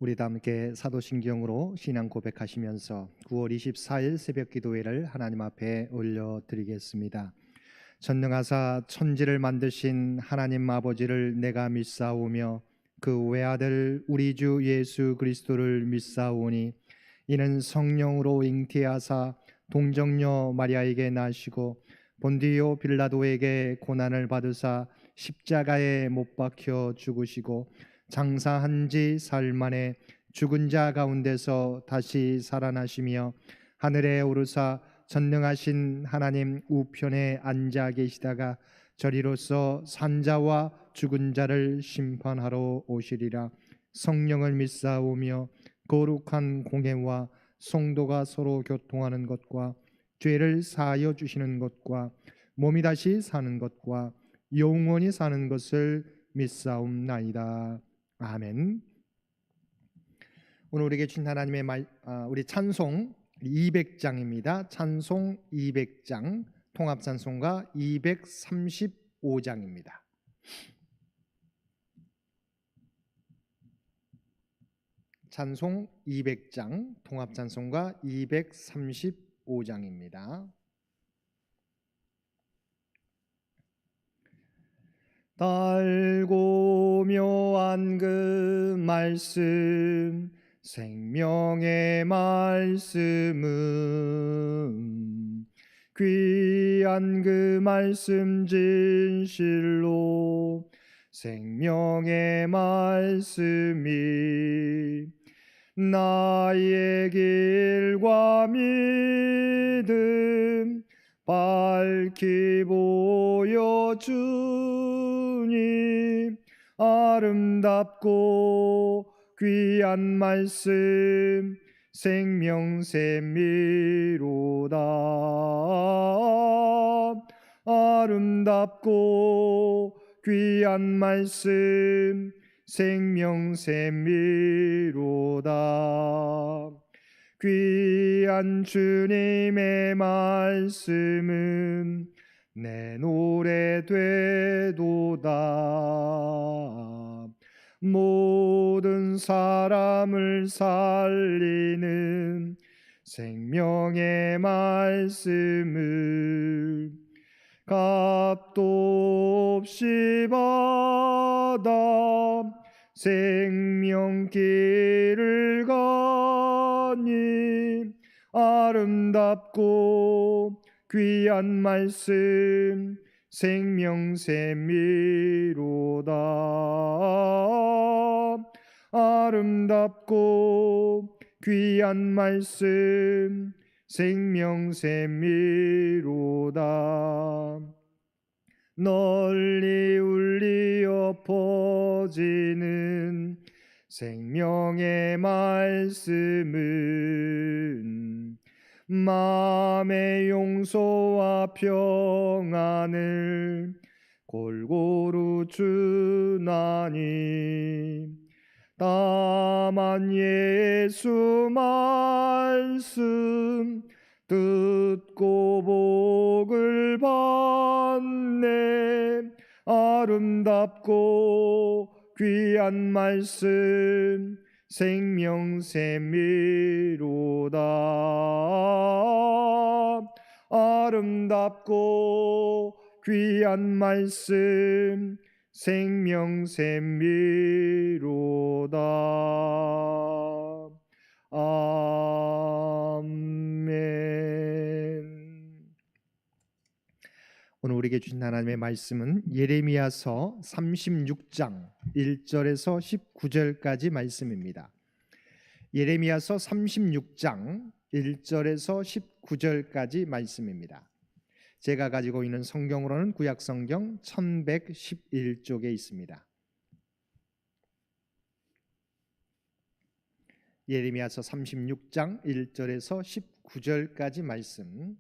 우리 다 함께 사도신경으로 신앙 고백하시면서 9월 24일 새벽 기도회를 하나님 앞에 올려드리겠습니다. 전능하사 천지를 만드신 하나님 아버지를 내가 믿사오며 그 외아들 우리 주 예수 그리스도를 믿사오니 이는 성령으로 잉태하사 동정녀 마리아에게 나시고 본디오 빌라도에게 고난을 받으사 십자가에 못 박혀 죽으시고 장사한 지 사흘 만에 죽은 자 가운데서 다시 살아나시며 하늘에 오르사 전능하신 하나님 우편에 앉아 계시다가 저리로서 산자와 죽은 자를 심판하러 오시리라. 성령을 믿사오며 거룩한 공회와 성도가 서로 교통하는 것과 죄를 사하여 주시는 것과 몸이 다시 사는 것과 영원히 사는 것을 믿사옵나이다. 아멘. 오늘 우리에게 주신 하나님의 우리 찬송 200장입니다. 찬송 200장, 통합찬송가 235장입니다. 찬송 200장, 통합찬송가 235장입니다. 달고 묘한 그 말씀, 생명의 말씀은 귀한 그 말씀 진실로 생명의 말씀이 나의 길과 믿음 밝히 보여주니 아름답고 귀한 말씀 생명샘이로다. 아름답고 귀한 말씀 생명샘이로다. 귀한 주님의 말씀은 내 노래 되도다. 모든 사람을 살리는 생명의 말씀을 값도 없이 받아 생명길을 가니 아름답고 귀한 말씀 생명샘이로다. 아름답고 귀한 말씀 생명샘이로다. 널리 울리어 퍼지는 생명의 말씀은 마음의 용서와 평안을 골고루 주나니 다만 예수 말씀 듣고 복을 받네. 아름답고 귀한 말씀 생명샘이로다. 아름답고 귀한 말씀 생명샘이로다. 아멘. 오늘 우리에게 주신 하나님의 말씀은 예레미야서 36장 1절에서 19절까지 말씀입니다. 예레미야서 36장 1절에서 19절까지 말씀입니다. 제가 가지고 있는 성경으로는 구약성경 1111쪽에 있습니다. 예레미야서 36장 1절에서 19절까지 말씀,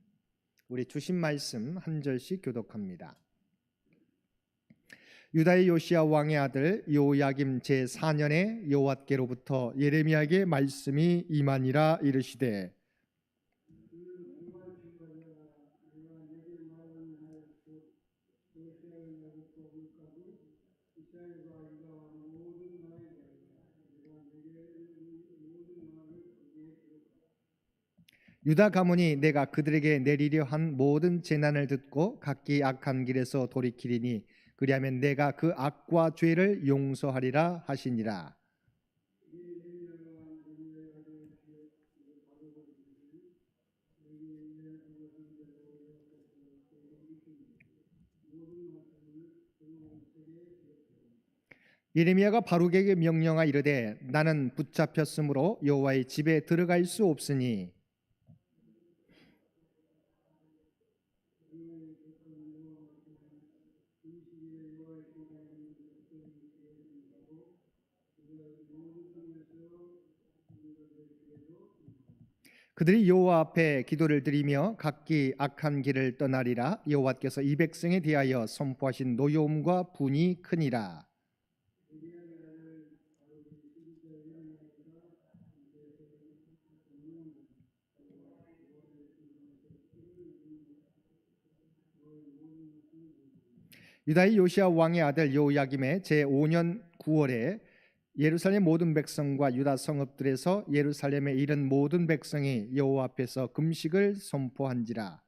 우리 주신 말씀 한 절씩 교독합니다. 유다의 요시야 왕의 아들 요야김 제4년에 여호와께로부터 예레미야에게 말씀이 임하니라. 이르시되 유다 가문이 내가 그들에게 내리려 한 모든 재난을 듣고 각기 악한 길에서 돌이키리니 그리하면 내가 그 악과 죄를 용서하리라 하시니라. 예레미야가 바룩에게 명령하 이르되 나는 붙잡혔으므로 여호와의 집에 들어갈 수 없으니 그들이 여호와 앞에 기도를 드리며 각기 악한 길을 떠나리라. 여호와께서 이 백성에 대하여 선포하신 노여움과 분이 크니라. 유다의 요시야 왕의 아들 여호야김의 제5년 9월에 예루살렘 모든 백성과 유다 성읍들에서 예루살렘에 이른 모든 백성이 여호와 앞에서 금식을 선포한지라.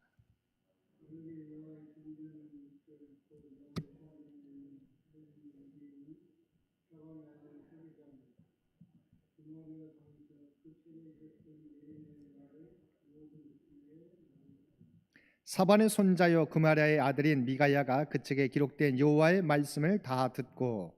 사반의 손자요 그마랴의 아들인 미가야가 그 책에 기록된 여호와의 말씀을 다 듣고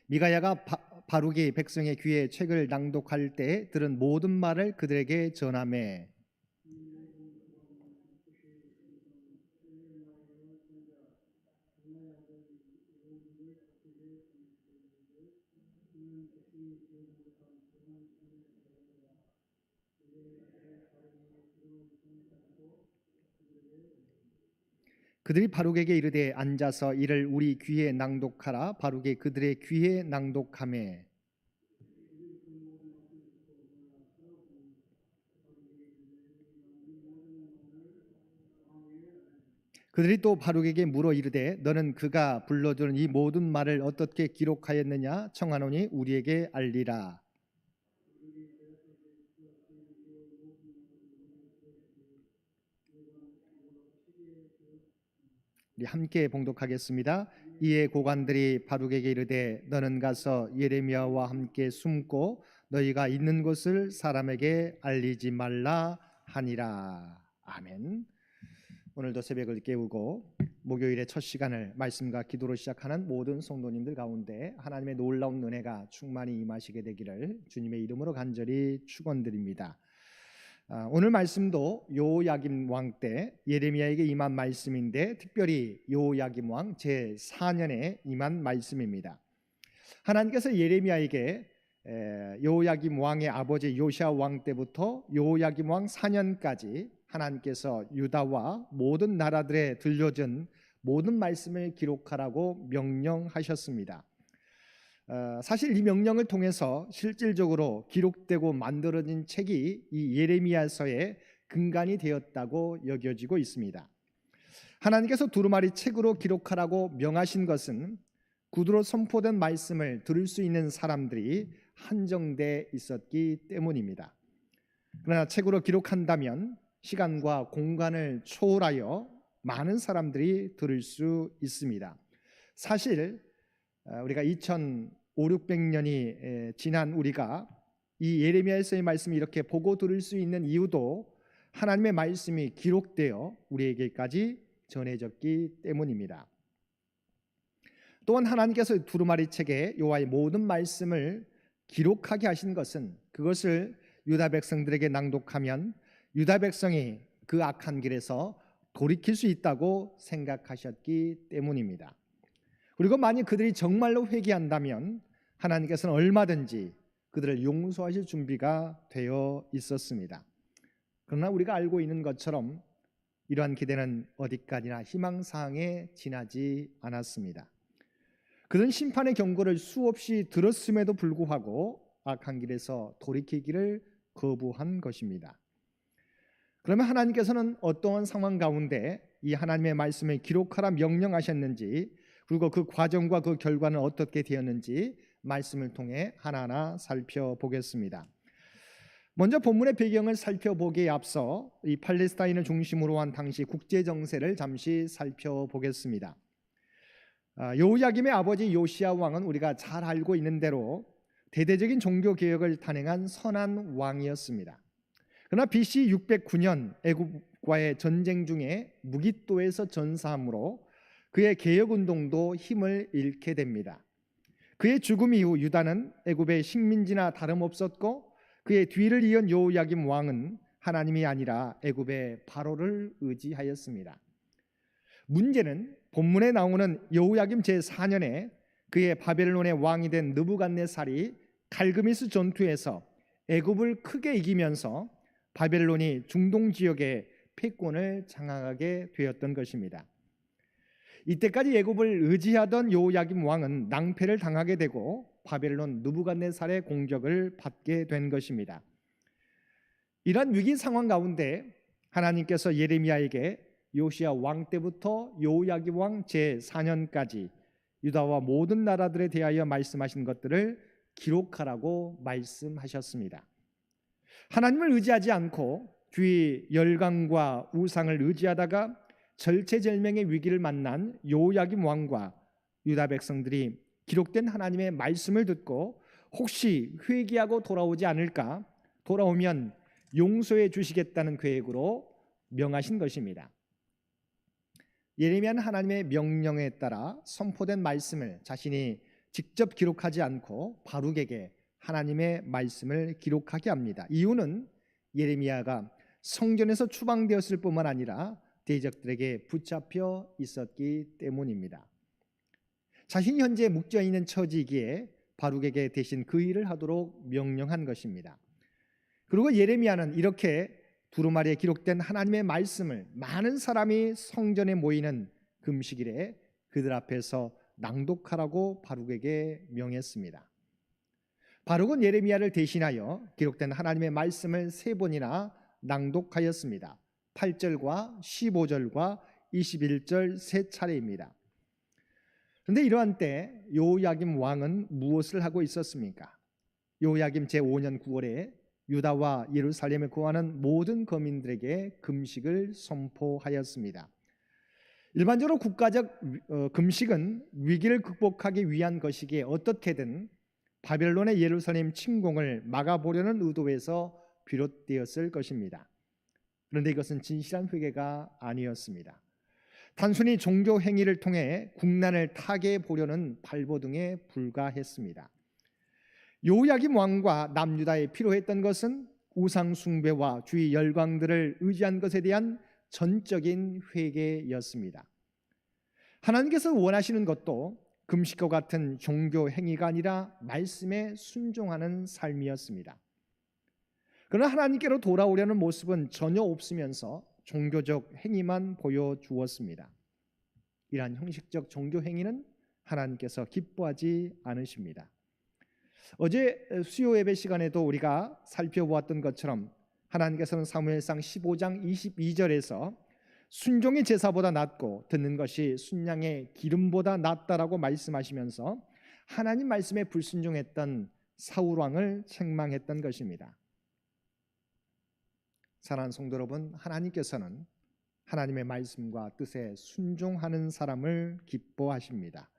미가야가 바룩이 백성의 귀에 책을 낭독할 때 들은 모든 말을 그들에게 전하매 그들이 바룩에게 이르되 앉아서 이를 우리 귀에 낭독하라. 바룩이 그들의 귀에 낭독하매 그들이 또 바룩에게 물어 이르되 너는 그가 불러주는 이 모든 말을 어떻게 기록하였느냐 청하노니 우리에게 알리라. 우리 함께 봉독하겠습니다. 이에 고관들이 바룩에게 이르되 너는 가서 예레미야와 함께 숨고 너희가 있는 곳을 사람에게 알리지 말라 하니라. 아멘. 오늘도 새벽을 깨우고 목요일의 첫 시간을 말씀과 기도로 시작하는 모든 성도님들 가운데 하나님의 놀라운 은혜가 충만히 임하시게 되기를 주님의 이름으로 간절히 축원드립니다. 오늘 말씀도 여호야김 왕 때 예레미야에게 임한 말씀인데 특별히 여호야김 왕 제4년에 임한 말씀입니다. 하나님께서 예레미야에게 여호야김 왕의 아버지 요시야 왕 때부터 여호야김 왕 4년까지 하나님께서 유다와 모든 나라들에 들려준 모든 말씀을 기록하라고 명령하셨습니다. 사실 이 명령을 통해서 실질적으로 기록되고 만들어진 책이 이 예레미야서의 근간이 되었다고 여겨지고 있습니다. 하나님께서 두루마리 책으로 기록하라고 명하신 것은 구두로 선포된 말씀을 들을 수 있는 사람들이 한정돼 있었기 때문입니다. 그러나 책으로 기록한다면 시간과 공간을 초월하여 많은 사람들이 들을 수 있습니다. 사실 우리가 2500~600년이 지난 우리가 이 예레미야서의 말씀을 이렇게 보고 들을 수 있는 이유도 하나님의 말씀이 기록되어 우리에게까지 전해졌기 때문입니다. 또한 하나님께서 두루마리 책에 여호와의 모든 말씀을 기록하게 하신 것은 그것을 유다 백성들에게 낭독하면 유다 백성이 그 악한 길에서 돌이킬 수 있다고 생각하셨기 때문입니다. 그리고 만약 그들이 정말로 회개한다면 하나님께서는 얼마든지 그들을 용서하실 준비가 되어 있었습니다. 그러나 우리가 알고 있는 것처럼 이러한 기대는 어디까지나 희망사항에 지나지 않았습니다. 그들은 심판의 경고를 수없이 들었음에도 불구하고 악한 길에서 돌이키기를 거부한 것입니다. 그러면 하나님께서는 어떠한 상황 가운데 이 하나님의 말씀을 기록하라 명령하셨는지, 그리고 그 과정과 그 결과는 어떻게 되었는지 말씀을 통해 하나하나 살펴보겠습니다. 먼저 본문의 배경을 살펴보기에 앞서 이 팔레스타인을 중심으로 한 당시 국제 정세를 잠시 살펴보겠습니다. 여호야김의 아버지 요시야 왕은 우리가 잘 알고 있는 대로 대대적인 종교 개혁을 단행한 선한 왕이었습니다. 그러나 BC 609년 애굽과의 전쟁 중에 무깃도에서 전사함으로 그의 개혁 운동도 힘을 잃게 됩니다. 그의 죽음 이후 유다는 애굽의 식민지나 다름없었고, 그의 뒤를 이은 여호야김 왕은 하나님이 아니라 애굽의 바로를 의지하였습니다. 문제는 본문에 나오는 여호야김 제4년에 그의 바벨론의 왕이 된 느부갓네살이 갈그미스 전투에서 애굽을 크게 이기면서 바벨론이 중동 지역의 패권을 장악하게 되었던 것입니다. 이때까지 애굽을 의지하던 여호야김 왕은 낭패를 당하게 되고 바벨론 느부갓네살의 공격을 받게 된 것입니다. 이런 위기 상황 가운데 하나님께서 예레미야에게 요시야 왕 때부터 여호야김 왕 제4년까지 유다와 모든 나라들에 대하여 말씀하신 것들을 기록하라고 말씀하셨습니다. 하나님을 의지하지 않고 주위 열강과 우상을 의지하다가 절체절명의 위기를 만난 여호야김 왕과 유다 백성들이 기록된 하나님의 말씀을 듣고 혹시 회개하고 돌아오지 않을까, 돌아오면 용서해 주시겠다는 계획으로 명하신 것입니다. 예레미야는 하나님의 명령에 따라 선포된 말씀을 자신이 직접 기록하지 않고 바룩에게 하나님의 말씀을 기록하게 합니다. 이유는 예레미야가 성전에서 추방되었을 뿐만 아니라 대적들에게 붙잡혀 있었기 때문입니다. 자신이 현재 묵혀 있는 처지이기에 바룩에게 대신 그 일을 하도록 명령한 것입니다. 그리고 예레미야는 이렇게 두루마리에 기록된 하나님의 말씀을 많은 사람이 성전에 모이는 금식일에 그들 앞에서 낭독하라고 바룩에게 명했습니다. 바룩은 예레미야를 대신하여 기록된 하나님의 말씀을 3번이나 낭독하였습니다. 8절과 15절과 21절 3차례입니다. 그런데 이러한 때 여호야김 왕은 무엇을 하고 있었습니까? 여호야김 제5년 9월에 유다와 예루살렘에 거하는 모든 거민들에게 금식을 선포하였습니다. 일반적으로 국가적 금식은 위기를 극복하기 위한 것이기에 어떻게든 바벨론의 예루살렘 침공을 막아보려는 의도에서 비롯되었을 것입니다. 그런데 이것은 진실한 회개가 아니었습니다. 단순히 종교 행위를 통해 국난을 타개해 보려는 발버둥에 불과했습니다. 여호야김 왕과 남유다에 필요했던 것은 우상 숭배와 주위 열강들을 의지한 것에 대한 전적인 회개였습니다. 하나님께서 원하시는 것도 금식과 같은 종교 행위가 아니라 말씀에 순종하는 삶이었습니다. 그러나 하나님께로 돌아오려는 모습은 전혀 없으면서 종교적 행위만 보여주었습니다. 이러한 형식적 종교 행위는 하나님께서 기뻐하지 않으십니다. 어제 수요 예배 시간에도 우리가 살펴보았던 것처럼 하나님께서는 사무엘상 15장 22절에서 순종이 제사보다 낫고 듣는 것이 순양의 기름보다 낫다라고 말씀하시면서 하나님 말씀에 불순종했던 사울 왕을 책망했던 것입니다. 사랑하는 성도 여러분, 하나님께서는 하나님의 말씀과 뜻에 순종하는 사람을 기뻐하십니다.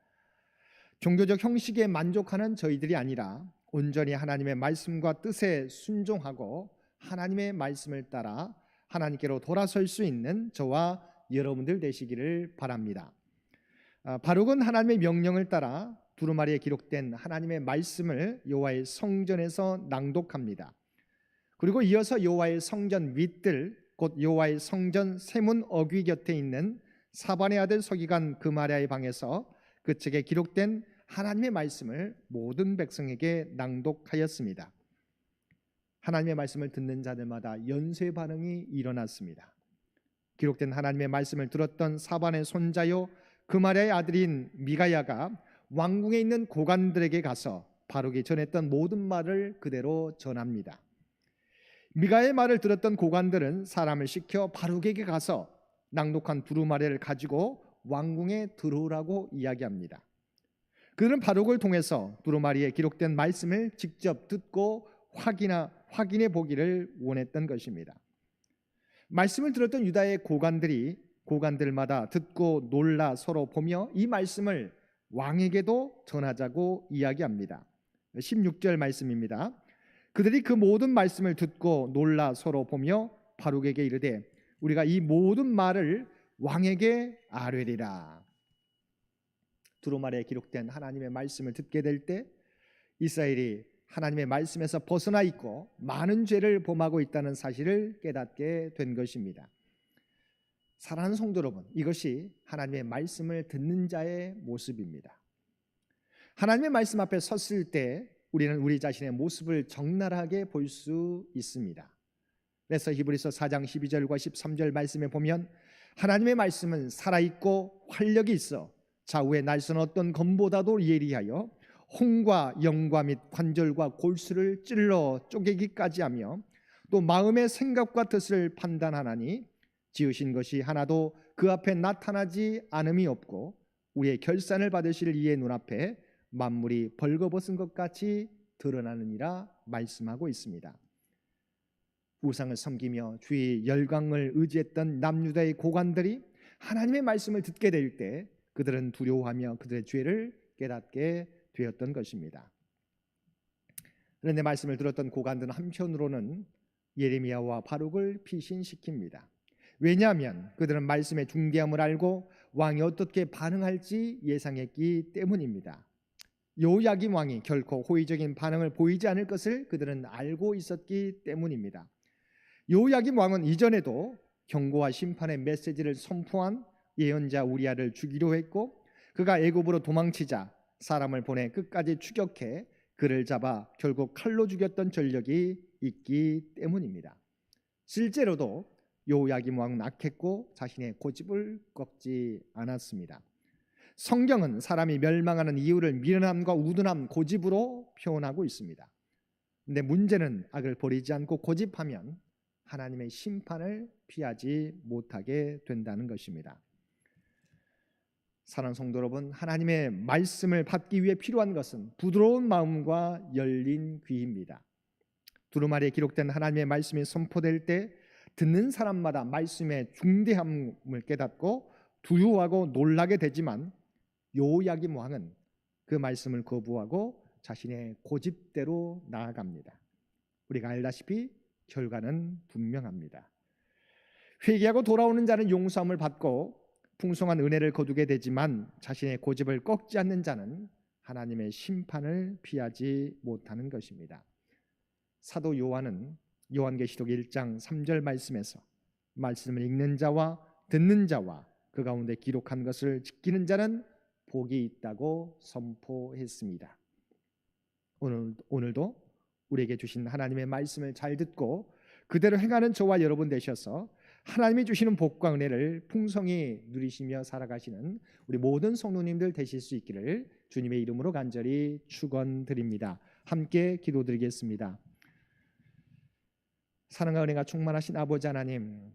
종교적 형식에 만족하는 저희들이 아니라 온전히 하나님의 말씀과 뜻에 순종하고 하나님의 말씀을 따라 하나님께로 돌아설 수 있는 저와 여러분들 되시기를 바랍니다. 바룩은 하나님의 명령을 따라 두루마리에 기록된 하나님의 말씀을 여호와의 성전에서 낭독합니다. 그리고 이어서 여호와의 성전 윗들, 곧 여호와의 성전 세문 어귀 곁에 있는 사반의 아들 서기관 그마랴의 방에서 그 책에 기록된 하나님의 말씀을 모든 백성에게 낭독하였습니다. 하나님의 말씀을 듣는 자들마다 연쇄 반응이 일어났습니다. 기록된 하나님의 말씀을 들었던 사반의 손자요 그마랴의 아들인 미가야가 왕궁에 있는 고관들에게 가서 바룩이 전했던 모든 말을 그대로 전합니다. 미가의 말을 들었던 고관들은 사람을 시켜 바룩에게 가서 낭독한 두루마리를 가지고 왕궁에 들어오라고 이야기합니다. 그들은 바룩을 통해서 두루마리에 기록된 말씀을 직접 듣고 확인해 보기를 원했던 것입니다. 말씀을 들었던 유다의 고관들마다 듣고 놀라 서로 보며 이 말씀을 왕에게도 전하자고 이야기합니다. 16절 말씀입니다. 그들이 그 모든 말씀을 듣고 놀라 서로 보며 바룩에게 이르되 우리가 이 모든 말을 왕에게 아뢰리라. 두루마리에 기록된 하나님의 말씀을 듣게 될 때 이스라엘이 하나님의 말씀에서 벗어나 있고 많은 죄를 범하고 있다는 사실을 깨닫게 된 것입니다. 사랑하는 성도 여러분, 이것이 하나님의 말씀을 듣는 자의 모습입니다. 하나님의 말씀 앞에 섰을 때 우리는 우리 자신의 모습을 적나라하게 볼 수 있습니다. 그래서 히브리서 4장 12절과 13절 말씀에 보면 하나님의 말씀은 살아있고 활력이 있어 좌우의 날선 어떤 검보다도 예리하여 홍과 영과 및 관절과 골수를 찔러 쪼개기까지 하며 또 마음의 생각과 뜻을 판단하나니 지으신 것이 하나도 그 앞에 나타나지 않음이 없고 우리의 결산을 받으실 이의 눈앞에 만물이 벌거벗은 것 같이 드러나느니라 말씀하고 있습니다. 우상을 섬기며 주의 열강을 의지했던 남유다의 고관들이 하나님의 말씀을 듣게 될 때 그들은 두려워하며 그들의 죄를 깨닫게 되었던 것입니다. 그런데 말씀을 들었던 고관들은 한편으로는 예레미야와 바룩을 피신시킵니다. 왜냐하면 그들은 말씀의 중대함을 알고 왕이 어떻게 반응할지 예상했기 때문입니다. 요야김 왕이 결코 호의적인 반응을 보이지 않을 것을 그들은 알고 있었기 때문입니다. 요야김 왕은 이전에도 경고와 심판의 메시지를 선포한 예언자 우리아를 죽이려 했고 그가 애굽으로 도망치자 사람을 보내 끝까지 추격해 그를 잡아 결국 칼로 죽였던 전력이 있기 때문입니다. 실제로도 요야김 왕은 악했고 자신의 고집을 꺾지 않았습니다. 성경은 사람이 멸망하는 이유를 미련함과 우둔함, 고집으로 표현하고 있습니다. 근데 문제는 악을 버리지 않고 고집하면 하나님의 심판을 피하지 못하게 된다는 것입니다. 사랑하는 성도 여러분, 하나님의 말씀을 받기 위해 필요한 것은 부드러운 마음과 열린 귀입니다. 두루마리에 기록된 하나님의 말씀이 선포될 때 듣는 사람마다 말씀의 중대함을 깨닫고 두려워하고 놀라게 되지만 요야김 왕은 그 말씀을 거부하고 자신의 고집대로 나아갑니다. 우리가 알다시피 결과는 분명합니다. 회개하고 돌아오는 자는 용서함을 받고 풍성한 은혜를 거두게 되지만 자신의 고집을 꺾지 않는 자는 하나님의 심판을 피하지 못하는 것입니다. 사도 요한은 요한계시록 1장 3절 말씀에서 말씀을 읽는 자와 듣는 자와 그 가운데 기록한 것을 지키는 자는 복이 있다고 선포했습니다. 오늘도 우리에게 주신 하나님의 말씀을 잘 듣고 그대로 행하는 저와 여러분 되셔서 하나님이 주시는 복과 은혜를 풍성히 누리시며 살아가시는 우리 모든 성도님들 되실 수 있기를 주님의 이름으로 간절히 축원드립니다. 함께 기도드리겠습니다. 사랑과 은혜가 충만하신 아버지 하나님,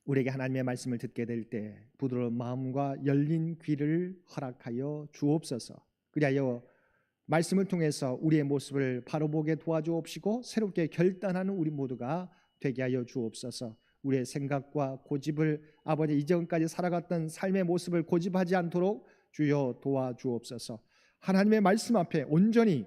우리에게 하나님의 말씀을 듣게 될 때 부드러운 마음과 열린 귀를 허락하여 주옵소서. 그리하여 말씀을 통해서 우리의 모습을 바로 보게 도와주옵시고 새롭게 결단하는 우리 모두가 되게 하여 주옵소서. 우리의 생각과 고집을 아버지 이전까지 살아갔던 삶의 모습을 고집하지 않도록 주여 도와주옵소서. 하나님의 말씀 앞에 온전히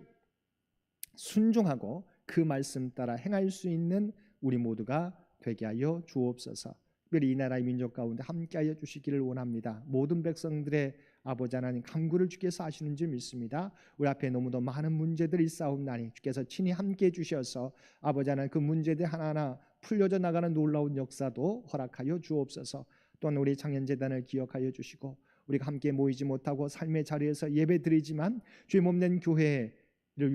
순종하고 그 말씀 따라 행할 수 있는 우리 모두가 되게 하여 주옵소서. 특별히 이 나라의 민족 가운데 함께하여 주시기를 원합니다. 모든 백성들의 아버지 하나님 간구를 주께서 아시는 줄 믿습니다. 우리 앞에 너무도 많은 문제들이 있사옵나니 주께서 친히 함께해 주셔서 아버지 하나님 그 문제들 하나하나 풀려져 나가는 놀라운 역사도 허락하여 주옵소서. 또한 우리 창년재단을 기억하여 주시고 우리가 함께 모이지 못하고 삶의 자리에서 예배드리지만 주의 몸된 교회를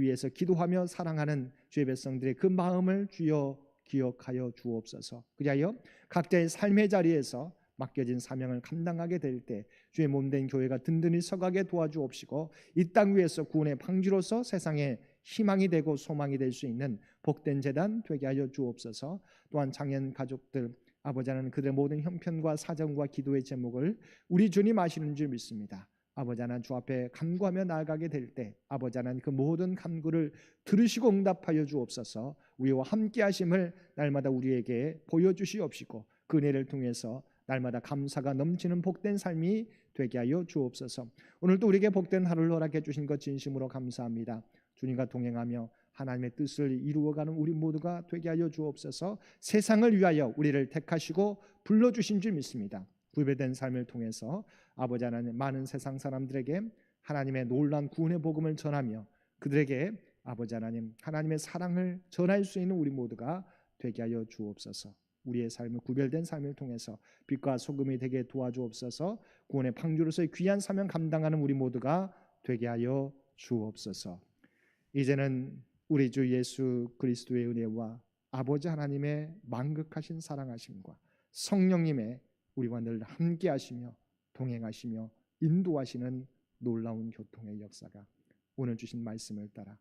위해서 기도하며 사랑하는 주의 백성들의 그 마음을 주여 기억하여 주옵소서. 그리하여 각자의 삶의 자리에서 맡겨진 사명을 감당하게 될 때 주의 몸된 교회가 든든히 서가게 도와주옵시고 이 땅 위에서 구원의 방주로서 세상에 희망이 되고 소망이 될 수 있는 복된 재단 되게 하여 주옵소서. 또한 장년 가족들 아버지 하나님 그들의 모든 형편과 사정과 기도의 제목을 우리 주님 아시는 줄 믿습니다. 아버지 하나님 주 앞에 간구하며 나아가게 될 때 아버지 하나님 그 모든 간구를 들으시고 응답하여 주옵소서. 우리와 함께 하심을 날마다 우리에게 보여주시옵시고 그 은혜를 통해서 날마다 감사가 넘치는 복된 삶이 되게 하여 주옵소서. 오늘도 우리에게 복된 하루를 허락해 주신 것 진심으로 감사합니다. 주님과 동행하며 하나님의 뜻을 이루어가는 우리 모두가 되게 하여 주옵소서. 세상을 위하여 우리를 택하시고 불러주신 줄 믿습니다. 구별된 삶을 통해서 아버지 하나님 많은 세상 사람들에게 하나님의 놀라운 구원의 복음을 전하며 그들에게 아버지 하나님 하나님의 사랑을 전할 수 있는 우리 모두가 되게 하여 주옵소서. 우리의 삶을 구별된 삶을 통해서 빛과 소금이 되게 도와주옵소서. 구원의 방주로서의 귀한 사명 감당하는 우리 모두가 되게 하여 주옵소서. 이제는 우리 주 예수 그리스도의 은혜와 아버지 하나님의 만극하신 사랑하심과 성령님의 우리와 늘 함께 하시며 동행하시며 인도하시는 놀라운 교통의 역사가 오늘 주신 말씀을 따라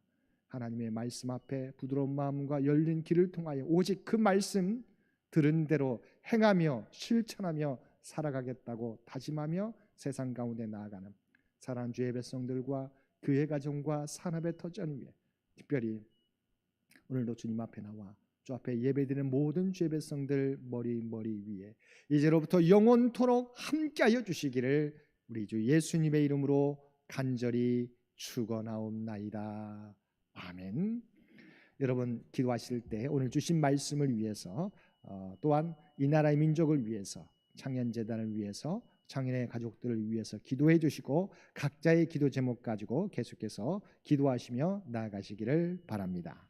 하나님의 말씀 앞에 부드러운 마음과 열린 길을 통하여 오직 그 말씀 들은 대로 행하며 실천하며 살아가겠다고 다짐하며 세상 가운데 나아가는 사랑하는 주의 백성들과 교회 가정과 산업의 터전 위에 특별히 오늘도 주님 앞에 나와 주 앞에 예배드리는 모든 주의 백성들 머리 위에 이제로부터 영원토록 함께하여 주시기를 우리 주 예수님의 이름으로 간절히 축원하옵나이다. 아멘. 여러분 기도하실 때 오늘 주신 말씀을 위해서 또한 이 나라의 민족을 위해서 창현재단을 위해서 장인의 가족들을 위해서 기도해 주시고 각자의 기도 제목 가지고 계속해서 기도하시며 나아가시기를 바랍니다.